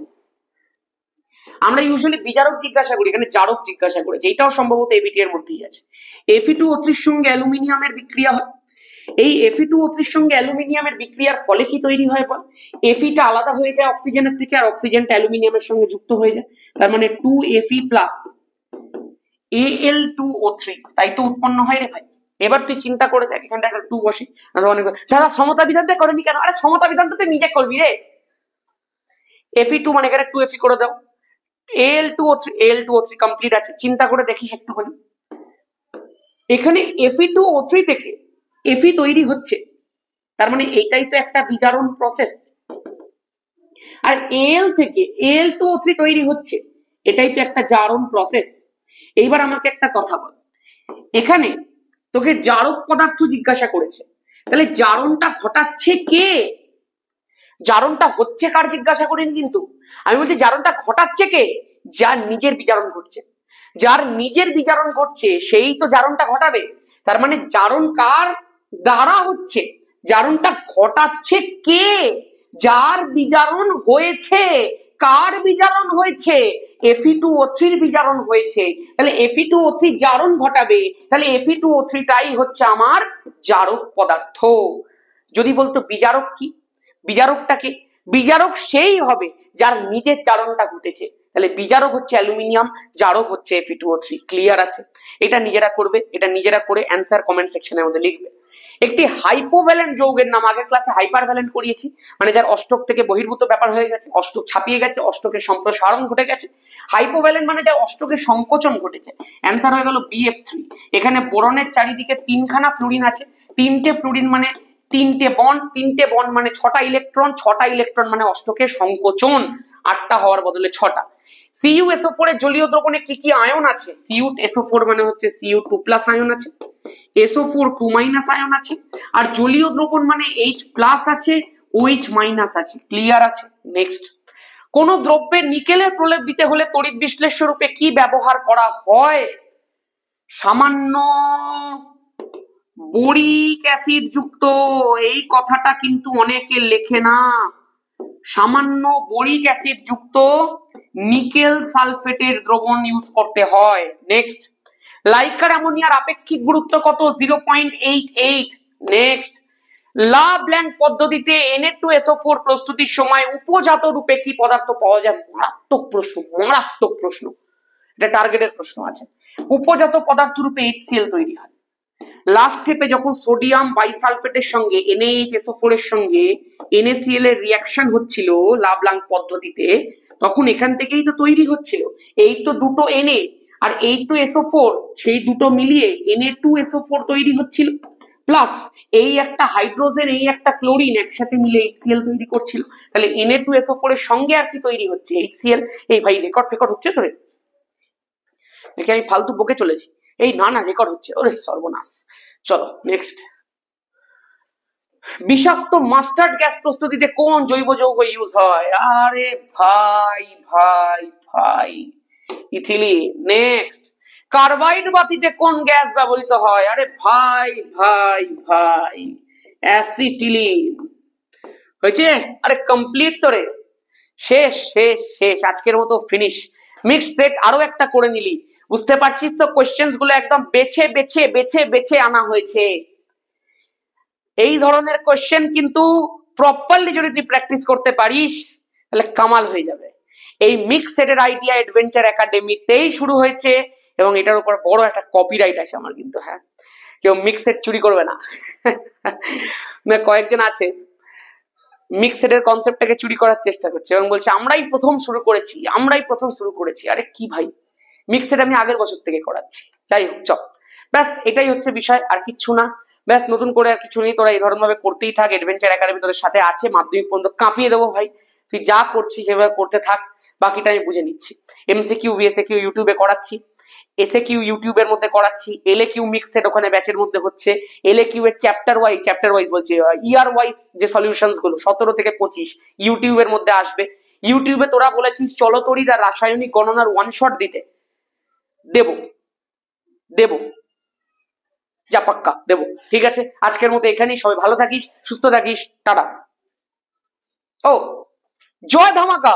আমরা ইউজুয়ালি বিজারক জিজ্ঞাসা করি, এখানে জারক জিজ্ঞাসা করেছে, এটাও সম্ভবত এবিটি এর মধ্যেই আছে। Fe2O3 এর সঙ্গে অ্যালুমিনিয়ামের বিক্রিয়া হয়। এই Fe2O3 এর সঙ্গে অ্যালুমিনিয়ামের বিক্রিয়ার ফলে কি তৈরি হয় বল? Fe টা আলাদা হয়ে যায় অক্সিজেনের থেকে, আর অক্সিজেনটা অ্যালুমিনিয়ামের সঙ্গে যুক্ত হয়ে যায়, তার মানে 2Fe প্লাস Al2O3, তাই তো উৎপন্ন হয় রে ভাই। এবার তুই চিন্তা করে দেখ, এখানটা একটা 2 বসে, দাদা সমতা বিধানটা করেনি কেন? আরে সমতা বিধানটা তুই নিজে করবি রে। Fe2 মানে এখানে 2Fe করে দাও, Al2O3 কমপ্লিট আছে। চিন্তা করে দেখিস একটুখানি, এখানে Fe2O3 থেকে Fe তৈরি হচ্ছে, তার মানে এটাই তো একটা বিজারণ প্রসেস। আর Al থেকে Al2O3 তৈরি হচ্ছে, এটাই তো একটা জারণ প্রসেস। এইবার আমাকে একটা কথা বল, এখানে তোকে জারক পদার্থ জিজ্ঞাসা করেছে, তাহলে জারণটা ঘটাচ্ছে কে? জারণটা হচ্ছে কার জিজ্ঞাসা করিনি কিন্তু, আমি বলছি জারণটা ঘটাচ্ছে কে? যার নিজের বিজারণ ঘটছে। যার নিজের বিজারণ ঘটছে সেই তো জারণটা ঘটাবে। তার মানে জারণ কার দ্বারা হচ্ছে? জারণটা ঘটাচ্ছে কে? যার বিজারণ হয়েছে কার বিজারণ হয়েছে? Fe2O3 এর বিজারণ হয়েছে। তাহলে Fe2O3 জারণ ঘটাবে, তাহলে Fe2O3 টাই হচ্ছে আমার জারক পদার্থ। যদি বলতো বিজারক কি, বিজারকটাকে, বিজারক সেই হবে যার নিজের জারণটা ঘটেছে। তাহলে বিজারক হচ্ছে অ্যালুমিনিয়াম, জারক হচ্ছে Fe2O3। ক্লিয়ার আছে? এটা নিজেরা করবে, এটা নিজেরা করে অ্যান্সার কমেন্ট সেকশনের মধ্যে লিখবে। একটি হাইপোভ্যালেন্ট যৌগের নাম, আগের ক্লাসে হাইপারভ্যালেন্ট করিয়েছি, মানে যার অষ্টক থেকে বহির্ভূত ব্যাপার হয়ে গেছে, অষ্টক ছাপিয়ে গেছে, অষ্টকের সম্প্রসারণ ঘটে গেছে। হাইপোভ্যালেন্ট মানে যার অষ্টকের সংকোচন ঘটেছে। অ্যান্সার হয়ে গেল BF3। এখানে বোরনের চারিদিকে তিনখানা ফ্লুরিন আছে, তিনটে ফ্লুরিন মানে তিনটে বন্ড, তিনটে বন্ড মানে 6টা ইলেকট্রন, 6টা ইলেকট্রন মানে অষ্টকের সংকোচন, 8টা হওয়ার বদলে 6টা। CuSO4 এর জলীয় দ্রবণে কি কি আয়ন আছে? CuSO4 মানে হচ্ছে Cu2+ আয়ন আছে, SO4 2- আয়ন আছে, আর জলীয় দ্রবণ মানে H+ আছে, OH- আছে। ক্লিয়ার আছে? নেক্সট, কোন দ্রব্যে নিকেলের প্রলেপ দিতে হলে তড়িৎ বিশ্লেষ্য রূপে কি ব্যবহার করা হয়? সামান্য বোরিক অ্যাসিড যুক্ত, এই কথাটা কিন্তু অনেকে লেখে না। সামান্য বোরিক অ্যাসিড যুক্ত নিকেল সালফেটের দ্রবণ ইউজ করতে হয়। নেক্সট, লাইকার অ্যামোনিয়ার আপেক্ষিক গুরুত্ব কত? 0.88। নেক্সট, লা ব্ল্যাঙ্ক পদ্ধতিতে Na2SO4 প্রস্তুতির সময় উপজাত রূপে কি পদার্থ পাওয়া যায়? মারাত্মক প্রশ্ন, মারাত্মক প্রশ্ন, এটা টার্গেটের প্রশ্ন আছে। উপজাত পদার্থ রূপে HCl তৈরি হয়। লাস্ট স্টেপে যখন সোডিয়াম বাইসালফেটের সঙ্গে NaHSO4 এর সঙ্গে NaCl এর রিঅ্যাকশন হচ্ছিল লা ব্ল্যাঙ্ক পদ্ধতিতে, তখন এখান থেকেই তো তৈরি হচ্ছিল। এই তো দুটো Na আর এই তো SO4, সেই দুটো মিলিয়ে Na2SO4 তৈরি হচ্ছিল, প্লাস এই একটা হাইড্রোজেন, এই একটা ক্লোরিন একসাথে মিলে HCl তৈরি করছিল। তাহলে Na2SO4 এর সঙ্গে আর কি তৈরি হচ্ছে? HCl। এই ভাই রেকর্ড ফেকর্ড হচ্ছে তো রে? নাকি আমি ফালতু বকে চলেছি? এই না না, রেকর্ড হচ্ছে। ওরে সর্বনাশ। চলো নেক্সট, বিষাক্ত মাস্টার্ড গ্যাস প্রস্তুতিতে কোন জৈব যৌগ ইউজ হয়? আরে ভাই ভাই ভাই, ইথিলিন। নেক্সট, কার্বাইড বাতিতে কোন গ্যাস ব্যবহৃত হয়? আরে ভাই ভাই ভাই, অ্যাসিটিলিন। হয়েছে? আরে কমপ্লিট তো রে, শেষ শেষ শেষ, আজকের মতো ফিনিশ। মিক্সড সেট আরো একটা করে নিলি, বুঝতে পারছিস তো? কোশ্চেন্স গুলো একদম বেছে বেছে বেছে বেছে আনা হয়েছে। এই ধরনের কোশ্চেন কিন্তু প্রপারলি যদি তুই প্র্যাকটিস করতে পারিস তাহলে কামাল হয়ে যাবে। এই মিক্স সেটের আইডিয়া অ্যাডভেঞ্চার একাডেমিতেই শুরু হয়েছে, এবং এটার উপর বড় একটা কপিরাইট আছে আমার কিন্তু। হ্যাঁ, কেউ মিক্স সেট চুরি করবে না। কয়েকজন আছে মিক্স সেটের কনসেপ্টটাকে চুরি করার চেষ্টা করছে এবং বলছে আমরাই প্রথম শুরু করেছি, আমরাই প্রথম শুরু করেছি। আরে কি ভাই, মিক্স সেট আমি আগের বছর থেকে করাচ্ছি। যাই হোক, চল, ব্যাস এটাই হচ্ছে বিষয়, আর কিচ্ছু না। ব্যাস, নতুন করে আর কিছু নেই, তোরা এই ধরনের ভাবে করতেই থাক। অ্যাডভেঞ্চার একাডেমি তোদের সাথে আছে, মাধ্যমিক পর্যন্ত কাঁপিয়ে দেবো ভাই। তুই যা করছিস সেভাবে করতে থাক, বাকিটা আমি বুঝে নিচ্ছি। MCQ VSQ ইউটিউবে করাচ্ছি, SAQ ইউটিউবের মধ্যে করাচ্ছি, LAQ মিক্স সেট ওখানে ব্যাচের মধ্যে হচ্ছে। LAQ এর চ্যাপ্টার ওয়াইজ বলছি, ইয়ার ওয়াইজ যে সলিউশনস গুলো 17 থেকে 25 ইউটিউবের মধ্যে আসবে। ইউটিউবে তোরা বলেছিস চলতড়িৎ আর রাসায়নিক গণনার ওয়ান শট দিতে, দেব দেব, যা পাক্কা দেব। ঠিক আছে, আজকের মতো এখানেই। সবাই ভালো থাকিস, সুস্থ থাকিস, টাটা। ও জয় ধামাকা।